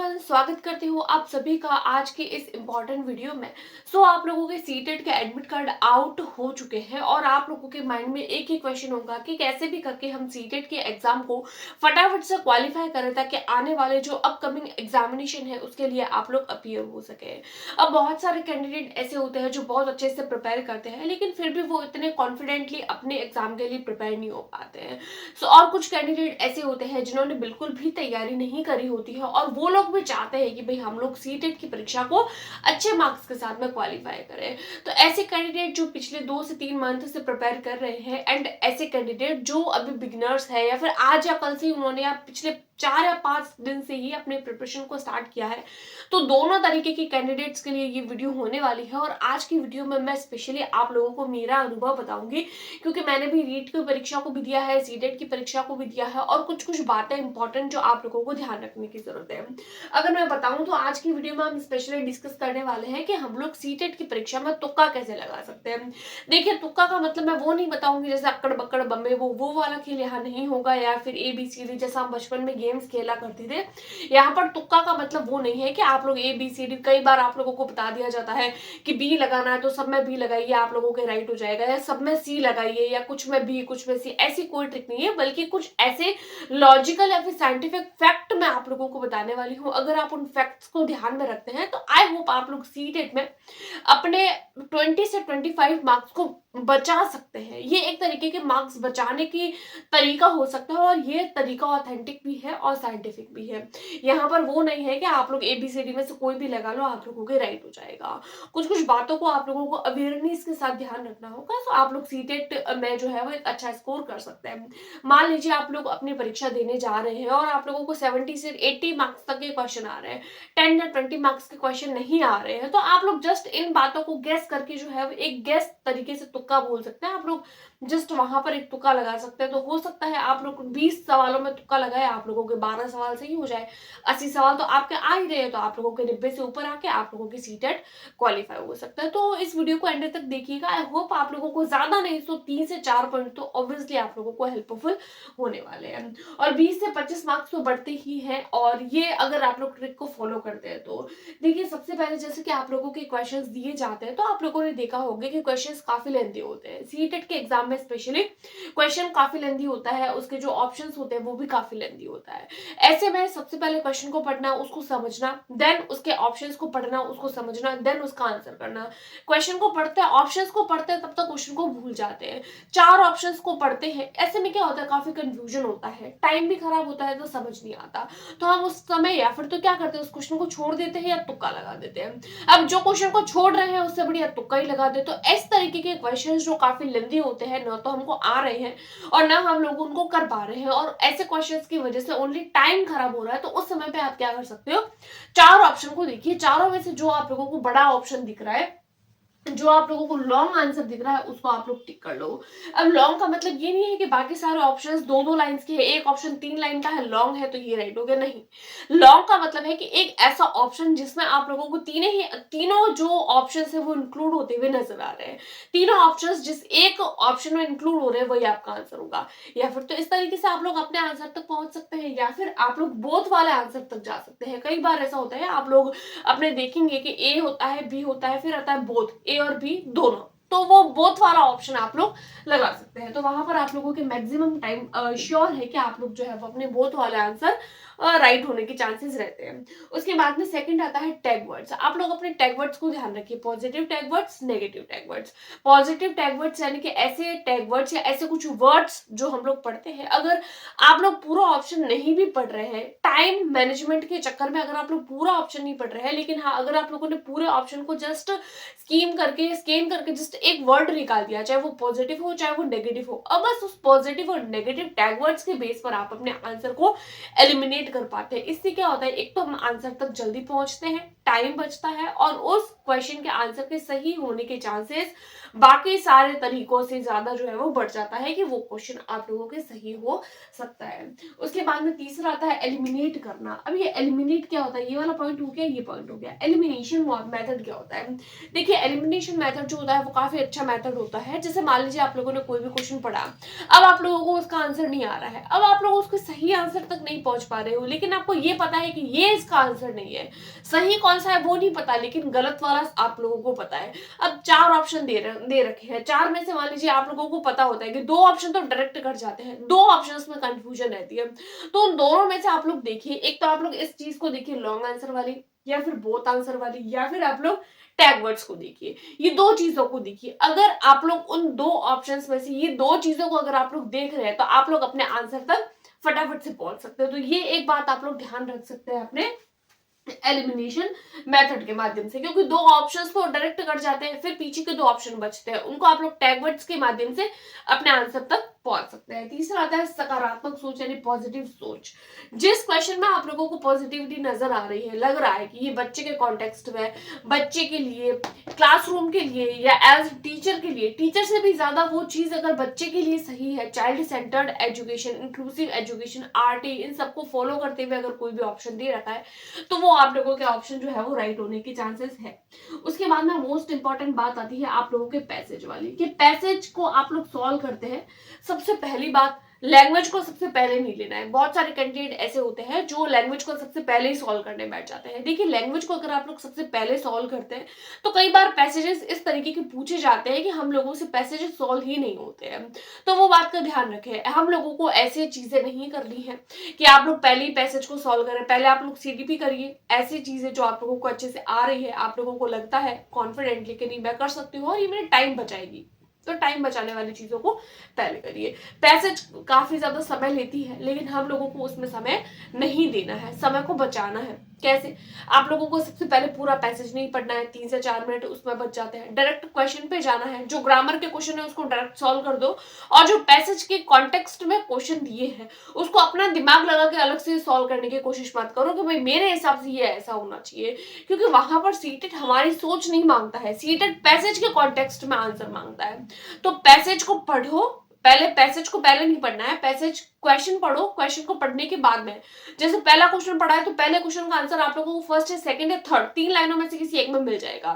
Everyone, स्वागत करती हूँ आप सभी का आज के इस इम्पॉर्टेंट वीडियो में। आप लोगों के सीटेट के एडमिट कार्ड आउट हो चुके हैं और आप लोगों के माइंड में एक ही क्वेश्चन होगा कि कैसे भी करके हम सीटेट के एग्जाम को फटाफट से क्वालिफाई करें ताकि आने वाले जो अपकमिंग एग्जामिनेशन है उसके लिए आप लोग अपीयर हो सके। अब बहुत सारे कैंडिडेट ऐसे होते हैं जो बहुत अच्छे से प्रिपेयर करते हैं, लेकिन फिर भी वो इतने कॉन्फिडेंटली अपने एग्जाम के लिए प्रिपेयर नहीं हो पाते हैं। और कुछ कैंडिडेट ऐसे होते हैं जिन्होंने बिल्कुल भी तैयारी नहीं करी होती है और वो लोग भी चाहते हैं कि भाई हम लोग सीटेट की परीक्षा को अच्छे मार्क्स के साथ में क्वालिफाई करें। तो ऐसे कैंडिडेट जो पिछले 2 से 3 मंथ से प्रिपेयर कर रहे हैं एंड ऐसे कैंडिडेट जो अभी बिगिनर्स है या फिर आज या कल से ही उन्होंने या पिछले 4 या 5 दिन से ही अपने प्रिपरेशन को स्टार्ट किया है, तो दोनों तरीके के कैंडिडेट्स के लिए ये वीडियो होने वाली है। और आज की वीडियो में मैं स्पेशली आप लोगों को मेरा अनुभव बताऊंगी, क्योंकि मैंने भी रीट की परीक्षा को भी दिया है, सीटेट की परीक्षा को भी दिया है और कुछ कुछ बातें इंपॉर्टेंट जो आप लोगों को ध्यान रखने की जरूरत है। अगर मैं बताऊं तो आज की वीडियो में हम स्पेशली डिस्कस करने वाले हैं कि हम लोग सीटेट की परीक्षा में तुक्का कैसे लगा सकते हैं। देखिए, तुक्का का मतलब मैं वो नहीं बताऊंगी जैसे अक्कड़ बक्कड़ बम्बे वो वाला खेल यहाँ नहीं होगा, या फिर ABCD जैसा हम बचपन में गेम्स खेला करते थे। यहाँ पर तुक्का का मतलब वो नहीं है कि आप लोग ABCD, कई बार आप लोगों को बता दिया जाता है कि बी लगाना है तो सब में बी लगाइए, आप लोगों के राइट हो जाएगा, या सब में सी लगाइए, या कुछ में बी कुछ में सी। ऐसी कोई ट्रिक नहीं है, बल्कि कुछ ऐसे लॉजिकल या फिर साइंटिफिक फैक्ट मैं आप लोगों को बताने वाली हूँ। अगर आप उन फैक्ट्स को ध्यान में रखते हैं तो आई होप आप लोग सीटेट में अपने 20 से 25 मार्क्स को बचा सकते हैं। ये एक तरीके के मार्क्स बचाने की तरीका हो सकता है और ये तरीका ऑथेंटिक भी है और साइंटिफिक भी है। यहाँ पर वो नहीं है कि आप लोग ABCD में से कोई भी लगा लो, आप लोगों के राइट हो जाएगा। कुछ कुछ बातों को आप लोगों को अवेयरनेस के साथ ध्यान रखना होगा, तो आप लोग सीटेट में जो है वो एक अच्छा स्कोर कर सकते हैं। मान लीजिए आप लोग अपनी परीक्षा देने जा रहे हैं और आप लोगों को 70 से 80 मार्क्स तक के क्वेश्चन आ रहे हैं, 10 या 20 मार्क्स के क्वेश्चन नहीं आ रहे हैं, तो आप लोग जस्ट इन बातों को गैस करके जो है एक गैस तरीके से तुक्का बोल सकते हैं। आप लोग जस्ट वहां पर एक तुक्का लगा सकते हैं। तो हो सकता है आप लोग 20 सवालों में तुक्का लगाए, आप लोगों के 12 सवाल सही हो जाए, 80 सवाल तो आपके आ ही रहे हैं, तो आप लोगों के 90 से ऊपर आके आप लोगों की सीटेट क्वालिफाई हो सकता है। तो इस वीडियो को एंड तक देखिएगा। आई होप आप लोगों को ज्यादा नहीं तो 3 से 4 पॉइंट तो ऑब्वियसली आप लोगों को हेल्पफुल होने वाले हैं। और 20 से 25 मार्क्स तो बढ़ते ही हैं, और ये अगर आप लोग ट्रिक को फॉलो करते हैं तो देखिए, सबसे पहले जैसे कि आप लोगों के क्वेश्चंस दिए जाते हैं तो आप लोगों ने देखा होगा कि क्वेश्चंस काफी लेंथी होते हैं। सीटेट के एग्जाम में स्पेशली क्वेश्चन काफी लेंथी होता है, उसके जो ऑप्शंस होते हैं वो भी काफी लेंथी होता है। ऐसे में सबसे पहले क्वेश्चन को पढ़ना, उसको समझना, देन उसके ऑप्शंस को पढ़ना, उसको समझना, देन उसका आंसर करना। क्वेश्चन को पढ़ते हैं, ऑप्शंस को पढ़ते हैं, तब तक क्वेश्चन को भूल जाते हैं। 4 ऑप्शंस को पढ़ते हैं, ऐसे में क्या होता है, काफी कंफ्यूजन होता है, टाइम भी खराब होता है, तो समझ नहीं आता। तो हम उस समय या फिर तो क्या करते हैं, उस क्वेश्चन को छोड़ देते हैं या तुक्का लगा देते हैं। अब जो क्वेश्चन को छोड़ रहे हैं उससे बढ़िया तुक्का ही लगा दे। तो इस तरीके के क्वेश्चन जो काफी लेंथी होते हैं, ना तो हमको आ रहे हैं और ना हम लोग उनको कर पा रहे हैं, और ऐसे क्वेश्चंस की वजह से ओनली टाइम खराब हो रहा है, तो उस समय पे आप क्या कर सकते हो, 4 ऑप्शन को देखिए। चारों में से जो आप लोगों को बड़ा ऑप्शन दिख रहा है, जो आप लोगों को लॉन्ग आंसर दिख रहा है, उसको आप लोग टिक कर लो। अब लॉन्ग का मतलब ये नहीं है कि बाकी सारे ऑप्शंस 2-2 लाइंस के हैं, एक ऑप्शन 3 लाइन का है, लॉन्ग है तो ये राइट हो गया, नहीं। लॉन्ग का मतलब है कि एक ऐसा ऑप्शन जिसमें आप लोगों को तीनों जो ऑप्शंस है वो इंक्लूड होते हुए नजर आ रहे हैं। तीनों ऑप्शंस जिस एक ऑप्शन में इंक्लूड हो रहे हैं वही आपका आंसर होगा। या फिर तो इस तरीके से आप लोग अपने आंसर तक पहुंच सकते हैं, या फिर आप लोग बोथ वाले आंसर तक जा सकते हैं। कई बार ऐसा होता है, आप लोग अपने देखेंगे कि ए होता है, बी होता है, फिर आता है बोथ, ए और बी दोनों, तो वो बोथ वाला ऑप्शन आप लोग लगा सकते हैं। तो वहां पर आप लोगों के मैक्सिमम टाइम श्योर है कि आप लोग जो है वो अपने बोथ वाले आंसर राइट होने के चांसेस रहते हैं। उसके बाद में सेकंड आता है टैग वर्ड्स। आप लोग अपने टैग वर्ड्स को ध्यान रखिए, positive tag words, negative tag words. Positive tag words यानी कि ऐसे टैग वर्ड्स या ऐसे कुछ वर्ड्स जो हम लोग पढ़ते हैं, अगर आप लोग पूरा ऑप्शन नहीं भी पढ़ रहे हैं, टाइम मैनेजमेंट के चक्कर में अगर आप लोग पूरा ऑप्शन नहीं पढ़ रहे हैं, लेकिन हाँ, अगर आप लोगों ने पूरे ऑप्शन को जस्ट स्कैन करके जस्ट एक वर्ड निकाल दिया, चाहे वो पॉजिटिव हो चाहे वो नेगेटिव हो, अब बस उस पॉजिटिव और नेगेटिव टैग वर्ड्स के बेस पर आप अपने आंसर को एलिमिनेट कर पाते हैं। इससे क्या होता है, एक तो हम आंसर तक जल्दी पहुंचते हैं, टाइम बचता है, और उस क्वेश्चन के आंसर के सही होने के चांसेस बाकी सारे तरीकों से ज्यादा जो है वो बढ़ जाता है कि वो क्वेश्चन आप लोगों के सही हो सकता है। उसके बाद में तीसरा आता है एलिमिनेट एलिमिनेट करना। अब ये एलिमिनेट क्या होता है, ये वाला पॉइंट हो गया, ये पॉइंट हो गया। एलिमिनेशन मेथड क्या होता है? देखिए एलिमिनेशन मेथड जो होता है वो काफी अच्छा मेथड होता है। जैसे मान लीजिए आप लोगों ने कोई भी क्वेश्चन पढ़ा, अब आप लोगों को उसका आंसर नहीं आ रहा है, अब आप लोग उसके सही आंसर तक नहीं पहुंच पा रहे हो, लेकिन आपको ये पता है कि ये इसका आंसर नहीं है, सही कौन सा है वो नहीं पता, लेकिन गलत वाला आप लोगों को पता है। अब 4 ऑप्शन दे रखे हैं, 4 में से मान लीजिए आप लोगों को पता होता है कि 2 ऑप्शन तो डायरेक्ट कट जाते हैं, 2 ऑप्शंस में कंफ्यूजन रहती है। तो उन दोनों में से आप लोग देखिए, एक तो आप लोग इस चीज को देखिए लॉन्ग आंसर वाली, या फिर बोथ आंसर वाली, या फिर आप लोग टैग वर्ड्स को देखिए। ये 2 चीजों को देखिए। अगर आप लोग उन 2 ऑप्शंस में से ये 2 चीजों को अगर आप लोग देख रहे हैं तो आप लोग अपने आंसर तक फटाफट से पहुंच सकते हो। तो ये एक बात आप लोग ध्यान रख सकते हैं अपने एलिमिनेशन मेथड के माध्यम से, क्योंकि 2 ऑप्शंस तो डायरेक्ट कट जाते हैं, फिर पीछे के 2 ऑप्शन बचते हैं, उनको आप लोग टैग वर्ड्स के माध्यम से अपने आंसर तक पहुंच सकते हैं। तीसरा आता है सकारात्मक सोच यानी पॉजिटिव सोच। जिस क्वेश्चन में आप लोगों को पॉजिटिविटी नजर आ रही है, लग रहा है कि ये बच्चे के कॉन्टेक्स्ट में, बच्चे के लिए, क्लासरूम के लिए, या एज टीचर के लिए, टीचर से भी ज्यादा वो चीज अगर बच्चे के लिए सही है, child centred education, inclusive education, RT, इन सबको फॉलो करते हुए अगर कोई भी ऑप्शन दे रखा है तो वो आप लोगों के ऑप्शन जो है वो राइट होने के चांसेस है। उसके बाद में मोस्ट इंपॉर्टेंट बात आती है आप लोगों के पैसेज वाली, कि पैसेज को आप लोग सॉल्व करते हैं। सबसे पहली बात, लैंग्वेज को सबसे पहले नहीं लेना है। बहुत सारे कैंडिडेट ऐसे होते हैं जो लैंग्वेज को सबसे पहले ही सॉल्व करने बैठ जाते हैं। देखिए लैंग्वेज को अगर आप लोग सबसे पहले सॉल्व करते हैं तो कई बार पैसेजेस इस तरीके के पूछे जाते हैं कि हम लोगों से पैसेजेस सॉल्व ही नहीं होते हैं। तो वो बात का ध्यान रखें, हम लोगों को ऐसी चीजें नहीं करनी है कि आप लोग पहले ही पैसेज को सॉल्व करें। पहले आप लोग सीडीपी करिए, ऐसी चीजें जो आप लोगों को अच्छे से आ रही है, आप लोगों को लगता है कॉन्फिडेंटली कि नहीं मैं कर सकती हूँ और ये मेरे टाइम बचाएगी, तो टाइम बचाने वाली चीजों को पहले करिए। पैसेज काफी ज्यादा समय लेती है, लेकिन हम लोगों को उसमें समय नहीं देना है, समय को बचाना है। कैसे? आप लोगों को सबसे पहले पूरा पैसेज नहीं पढ़ना है, 3 से 4 मिनट उसमें बच जाते हैं। डायरेक्ट क्वेश्चन पे जाना है, जो ग्रामर के क्वेश्चन है उसको डायरेक्ट सॉल्व कर दो, और जो पैसेज के कॉन्टेक्स्ट में क्वेश्चन दिए हैं उसको अपना दिमाग लगा के अलग से सॉल्व करने की कोशिश मत करो कि भाई मेरे हिसाब से ये ऐसा होना चाहिए, क्योंकि वहां पर सीटेट हमारी सोच नहीं मांगता है, सीटेट पैसेज के कॉन्टेक्स्ट में आंसर मांगता है। तो पैसेज को पढ़ो पहले, पैसेज को पहले नहीं पढ़ना है, पैसेज क्वेश्चन पढ़ो, क्वेश्चन को पढ़ने के बाद में, जैसे पहला क्वेश्चन पढ़ा है तो पहले क्वेश्चन का आंसर आप लोगों को फर्स्ट है, सेकंड है, थर्ड, 3 लाइनों में से किसी एक में मिल जाएगा।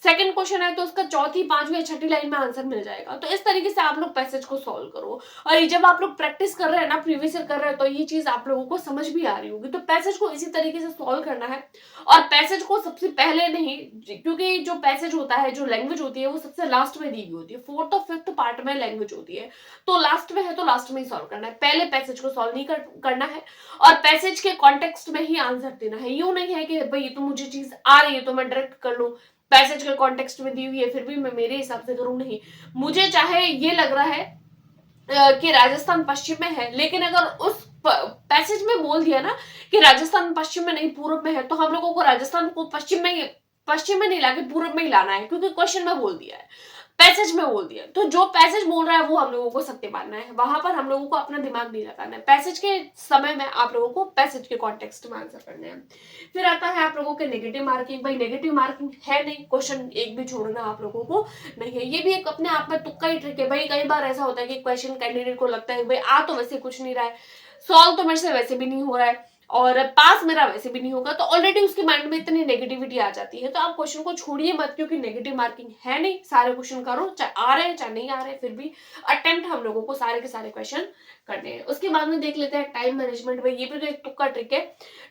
सेकंड क्वेश्चन है तो उसका चौथी, 5वीं या 6ठी लाइन में आंसर मिल जाएगा। तो इस तरीके से आप लोग पैसेज को सॉल्व करो, और जब आप लोग प्रैक्टिस कर रहे हैं ना, प्रीवियस ईयर कर रहे हैं, तो ये चीज आप लोगों को समझ भी आ रही होगी। तो पैसेज को इसी तरीके से सॉल्व करना है, और पैसेज को सबसे पहले नहीं, क्योंकि जो पैसेज होता है, जो लैंग्वेज होती है वो सबसे लास्ट में दी हुई होती है, 4th और 5th पार्ट में लैंग्वेज होती है, तो लास्ट में है तो लास्ट में ही सॉल्व करना है, पहले पैसेज को सॉल्व नहीं करना है, और पैसेज के कॉन्टेक्स्ट में ही आंसर देना है। यूं नहीं है कि भाई ये तो मुझे चीज आ रही है तो मैं डायरेक्ट कर लूं, पैसेज के कॉन्टेक्स्ट में दी हुई है फिर भी मैं मेरे हिसाब से करूं, नहीं, मुझे चाहे ये लग रहा है कि राजस्थान पश्चिम में है, लेकिन अगर उस पैसेज में बोल दिया ना कि राजस्थान पश्चिम में नहीं पूर्व में है, तो हम लोगों को राजस्थान को पश्चिम में नहीं लाके पूर्व में ही लाना है, क्योंकि क्वेश्चन में बोल दिया है, पैसेज में बोल दिया। तो जो पैसेज बोल रहा है वो हम लोगों को सत्य मानना है, वहां पर हम लोगों को अपना दिमाग नहीं लगाना है। पैसेज के समय में आप लोगों को पैसेज के कॉन्टेक्स्ट में आंसर करने हैं। फिर आता है आप लोगों के नेगेटिव मार्किंग। भाई नेगेटिव मार्किंग है नहीं, क्वेश्चन एक भी छोड़ना आप लोगों को नहीं है, ये भी एक अपने आप में तुक्का ही ट्रिक है। भाई कई बार ऐसा होता है कि क्वेश्चन कैंडिडेट को लगता है भाई आ तो वैसे कुछ नहीं रहा है, सॉल्व तो मेरे से वैसे भी नहीं हो रहा है, और पास मेरा वैसे भी नहीं होगा, तो ऑलरेडी उसके माइंड में इतनी नेगेटिविटी आ जाती है। तो आप क्वेश्चन को छोड़िए मत, क्योंकि नेगेटिव मार्किंग है नहीं, सारे क्वेश्चन करो, चाहे आ रहे हैं चाहे नहीं आ रहे, फिर भी अटेम्प्ट हम लोगों को सारे के सारे क्वेश्चन करने हैं। उसके बाद में देख लेते हैं टाइम मैनेजमेंट। भाई ये भी तो एक तुक्का ट्रिक है,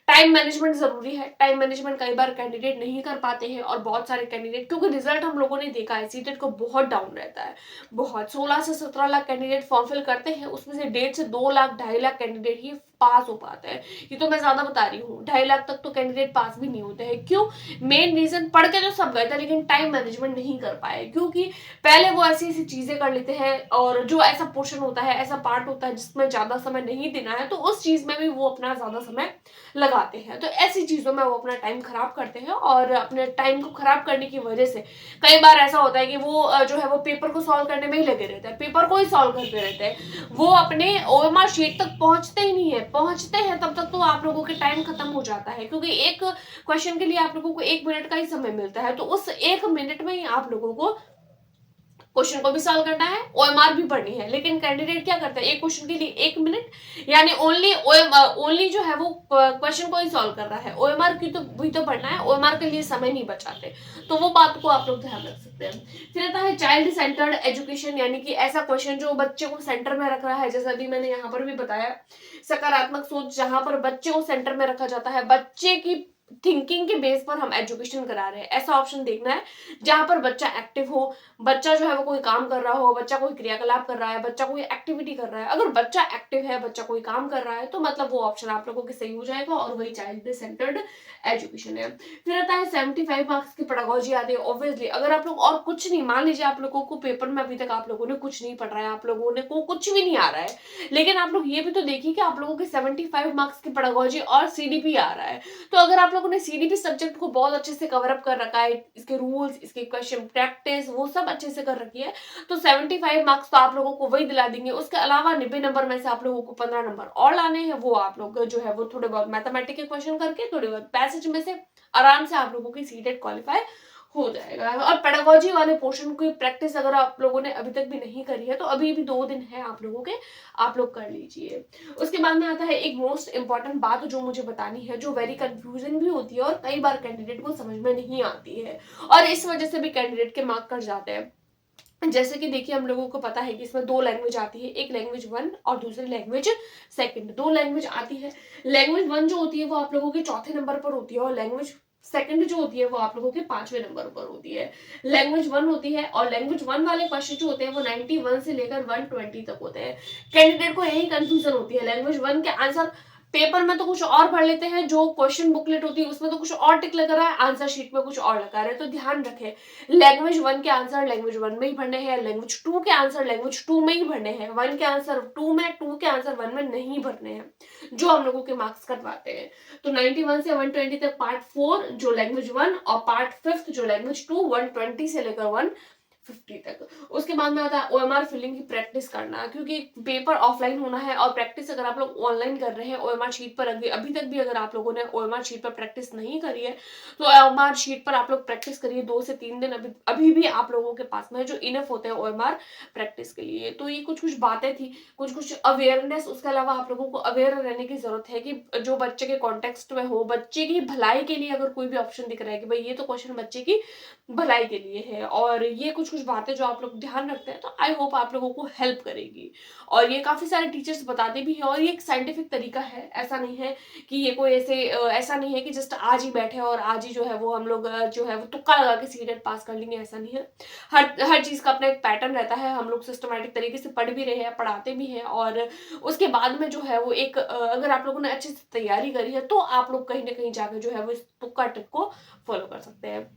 टाइम मैनेजमेंट जरूरी है। टाइम मैनेजमेंट कई बार कैंडिडेट नहीं कर पाते हैं, और बहुत सारे कैंडिडेट, क्योंकि रिजल्ट हम लोगों ने देखा है सीटेट को बहुत डाउन रहता है, बहुत 16 से 17 लाख कैंडिडेट फॉर्म फिल करते हैं, उसमें से 1.5 से 2 लाख 2.5 लाख कैंडिडेट ही पास हो पाते हैं। ये तो मैं ज्यादा बता रही हूँ, 2.5 लाख तक तो कैंडिडेट पास भी नहीं होते हैं। क्यों? मेन रीजन, पढ़ के तो सब गए थे लेकिन टाइम मैनेजमेंट नहीं कर पाए, क्योंकि पहले वो ऐसी ऐसी चीजें कर लेते हैं, और जो ऐसा पोर्शन होता है, ऐसा पार्ट होता है जिसमें ज्यादा समय नहीं देना है, तो उस चीज में भी वो अपना ज्यादा समय लगाते हैं। तो ऐसी चीजों में वो अपना टाइम खराब करते हैं, और अपने टाइम को खराब करने की वजह से कई बार ऐसा होता है कि वो जो है वो पेपर को सॉल्व करने में ही लगे रहते हैं, पेपर को ही सॉल्व करते रहते हैं, वो अपने ओएमआर शीट तक पहुंचते ही नहीं है। पहुंचते हैं तब तक तो आप लोगों के टाइम खत्म हो जाता है, क्योंकि एक क्वेश्चन के लिए आप लोगों को 1 मिनट का ही समय मिलता है, तो उस 1 मिनट में ही आप लोगों को क्वेश्चन को भी सॉल्व करना है, ओएमआर भी पढ़नी है। लेकिन कैंडिडेट क्या करता है, एक क्वेश्चन के लिए 1 मिनट, यानी ओनली जो है वो क्वेश्चन को ही सॉल्व कर रहा है, ओएमआर की तो भी तो पढ़ना है, ओएमआर के लिए समय नहीं बचाते। तो वो बात को आप लोग ध्यान रख सकते हैं। फिर आता है चाइल्ड सेंटर्ड एजुकेशन, यानी कि ऐसा क्वेश्चन जो बच्चे को सेंटर में रख रहा है, जैसा अभी मैंने यहाँ पर भी बताया, सकारात्मक सोच, जहां पर बच्चे को सेंटर में रखा जाता है, बच्चे की थिंकिंग के बेस पर हम एजुकेशन करा रहे हैं, ऐसा ऑप्शन देखना है जहां पर बच्चा एक्टिव हो, बच्चा जो है वो कोई काम कर रहा हो, बच्चा कोई क्रियाकलाप कर रहा है, बच्चा कोई एक्टिविटी कर रहा है। अगर बच्चा एक्टिव है, बच्चा कोई काम कर रहा है, तो मतलब वो ऑप्शन आप लोगों के सही हो जाएगा और वही चाइल्ड सेंटर्ड एजुकेशन है। फिर आता है 75 मार्क्स की पेडागोजी आती है। ऑब्वियसली अगर आप लोग और कुछ नहीं, मान लीजिए आप लोगों को पेपर में अभी तक आप लोगों ने कुछ नहीं पढ़ा है, आप लोगों ने को कुछ भी नहीं आ रहा है, लेकिन आप लोग ये भी तो देखिए कि आप लोगों के 75 मार्क्स की पेडागोजी और सीडीपी आ रहा है। तो अगर आप लोगों ने सीडीपी सब्जेक्ट को बहुत अच्छे से कवर अप कर रखा है, इसके रूल्स, इसके क्वेश्चन प्रैक्टिस वो सब अच्छे से कर रखी है, तो 75 मार्क्स तो आप लोगों को वही दिला देंगे। उसके अलावा 90 नंबर में से आप लोगों को 15 नंबर और लाने हैं, वो आप लोग जो है वो थोड़े बहुत मैथमेटिक्स के क्वेश्चन करके, थोड़े बहुत पैसेज में से आराम से आप लोगों की सीटेट क्वालिफाई हो जाएगा। और पेडागोजी वाले पोर्शन की प्रैक्टिस अगर आप लोगों ने अभी तक भी नहीं करी है, तो अभी भी 2 दिन है आप लोगों के, आप लोग कर लीजिए। उसके बाद में आता है एक मोस्ट इंपॉर्टेंट बात जो मुझे बतानी है, जो वेरी कंफ्यूजन भी होती है और कई बार कैंडिडेट को समझ में नहीं आती है, और इस वजह से भी कैंडिडेट के मार्क कट जाते हैं। जैसे कि देखिए, हम लोगों को पता है कि इसमें 2 लैंग्वेज आती है, एक लैंग्वेज 1 और दूसरी लैंग्वेज 2। 2 लैंग्वेज आती है। लैंग्वेज 1 जो होती है वो आप लोगों के चौथे नंबर पर होती है, और लैंग्वेज सेकंड जो होती है वो आप लोगों के 5वें नंबर पर होती है। लैंग्वेज 1 होती है, और लैंग्वेज 1 वाले क्वेश्चन जो होते हैं वो 91 से लेकर 120 तक होते हैं। कैंडिडेट को यही कंफ्यूजन होती है, लैंग्वेज 1 के आंसर पेपर में तो कुछ और पढ़ लेते हैं, जो क्वेश्चन बुकलेट होती है उसमें तो कुछ और टिक लगा रहा है, आंसर शीट में कुछ और लगा रहा है। तो ध्यान रखें, लैंग्वेज 1 के आंसर लैंग्वेज 1 में ही भरने हैं, लैंग्वेज 2 के आंसर लैंग्वेज 2 में ही भरने हैं, 1 के आंसर 2 में, 2 के आंसर 1 में नहीं भरने हैं, जो हम लोगों के मार्क्स कटवाते हैं। तो 91 से 120 तक पार्ट 4 जो लैंग्वेज 1, और पार्ट 5 जो लैंग्वेज 2 120 से लेकर 150 तक। उसके बाद में आता है ओएमआर फिलिंग की प्रैक्टिस करना, क्योंकि पेपर ऑफलाइन होना है, और प्रैक्टिस अगर आप लोग ऑनलाइन कर रहे हैं ओएमआर शीट पर, अभी तक भी अगर आप लोगों ने ओएमआर शीट पर प्रैक्टिस नहीं करी है, तो ओएमआर शीट पर आप लोग प्रैक्टिस करिए 2 से 3 दिन, अभी भी आप लोगों के पास में जो इनफ होते हैं ओएमआर प्रैक्टिस के लिए। तो ये कुछ कुछ बातें थी, कुछ कुछ अवेयरनेस। उसके अलावा आप लोगों को अवेयर रहने की जरूरत है कि जो बच्चे के कॉन्टेक्स्ट में हो, बच्चे की भलाई के लिए अगर कोई भी ऑप्शन दिख रहा है कि भाई ये तो क्वेश्चन बच्चे की भलाई के लिए है, और ये कुछ कुछ बातें जो आप लोग ध्यान रखते हैं, तो आई होप आप लोगों को हेल्प करेगी। और ये काफी सारे टीचर्स बताते भी हैं, और ये एक साइंटिफिक तरीका है, ऐसा नहीं है कि ये कोई ऐसा नहीं है कि जस्ट आज ही बैठे और आज ही जो है वो हम लोग जो है वो तुक्का लगा के सीटेट पास कर लेंगे, ऐसा नहीं है। हर चीज का अपना एक पैटर्न रहता है, हम लोग सिस्टमैटिक तरीके से पढ़ भी रहे हैं, पढ़ाते भी हैं, और उसके बाद में जो है वो एक अगर आप लोगों ने अच्छे से तैयारी करी है, तो आप लोग कहीं ना कहीं जाकर जो है वो इस तुक्का टिप को फॉलो कर सकते हैं।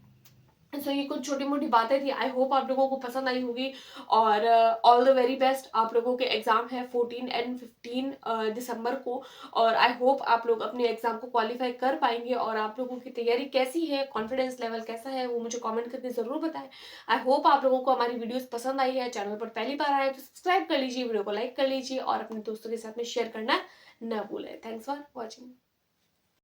सो ये कुछ छोटी मोटी बातें थी, आई होप आप लोगों को पसंद आई होगी, और ऑल द वेरी बेस्ट। आप लोगों के एग्जाम है 14 एंड 15 दिसंबर को, और आई होप आप लोग अपने एग्जाम को क्वालिफाई कर पाएंगे। और आप लोगों की तैयारी कैसी है, कॉन्फिडेंस लेवल कैसा है, वो मुझे कमेंट करके जरूर बताएं। आई होप आप लोगों को हमारी वीडियोस पसंद आई है। चैनल पर पहली बार आए तो सब्सक्राइब कर लीजिए, वीडियो को लाइक कर लीजिए, और अपने दोस्तों के साथ में शेयर करना न भूलें। Thanks for watching.